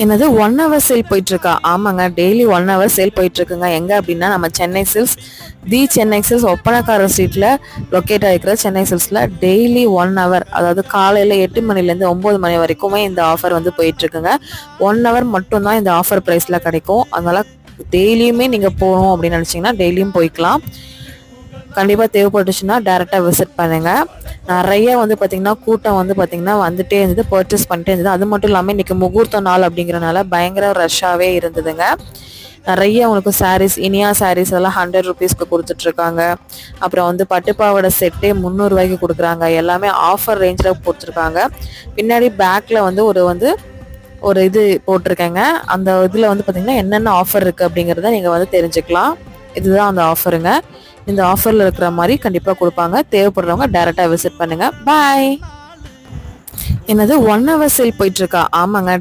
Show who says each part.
Speaker 1: என்னது 1 hour sale போயிட்டுருக்கா? ஆமாங்க, daily 1 hour sale போயிட்டுருக்குங்க. எங்கே அப்படின்னா நம்ம சென்னை சில்க்ஸ், சென்னை சில்க்ஸ் ஒப்பனக்கார ஸ்ட்ரீட்டில் லொக்கேட் ஆகிருக்கிற சென்னை சில்க்ஸில் டெய்லி 1 ஹவர், அதாவது காலையில் 8 மணிலேருந்து 9 மணி வரைக்குமே இந்த ஆஃபர் வந்து போயிட்டுருக்குங்க. 1 ஹவர் மட்டும்தான் இந்த ஆஃபர் ப்ரைஸில் கிடைக்கும். அதனால் டெய்லியுமே நீங்கள் போகணும் அப்படின்னு நினச்சிங்கன்னா டெய்லியும் போய்க்கலாம். கண்டிப்பாக தேவைப்பட்டுச்சுன்னா டேரெக்டாக விசிட் பண்ணுங்கள். நிறைய வந்து பார்த்திங்கன்னா கூட்டம் வந்து பார்த்திங்கன்னா வந்துகிட்டே இருந்தது, பர்ச்சேஸ் பண்ணிட்டே இருந்தது. அது மட்டும் இல்லாமல் இன்றைக்கி முகூர்த்த நாள் அப்படிங்கிறனால பயங்கர ரஷ்ஷாகவே இருந்ததுங்க. நிறைய உங்களுக்கு சாரீஸ், இனியா சாரீஸ் எல்லாம் 100 ருபீஸ்க்கு கொடுத்துட்ருக்காங்க. அப்புறம் வந்து பட்டுப்பாவோட செட்டே 300 ரூபாய்க்கு கொடுக்குறாங்க. எல்லாமே ஆஃபர் ரேஞ்சில் கொடுத்துருக்காங்க. பின்னாடி பேக்கில் வந்து ஒரு இது போட்டிருக்கேங்க. அந்த இதில் வந்து பார்த்திங்கன்னா என்னென்ன ஆஃபர் இருக்குது அப்படிங்கிறத நீங்கள் வந்து தெரிஞ்சுக்கலாம். இதுதான் அந்த ஆஃபருங்க. இந்த ஆஃபரில் இருக்கிற மாதிரி கண்டிப்பாக கொடுப்பாங்க. தேவைப்படுறவங்க டேரெக்டாக விசிட் பண்ணுங்கள். பாய். என்னது 1 ஹவர் சேல் போயிட்டுருக்கா? ஆமாங்க,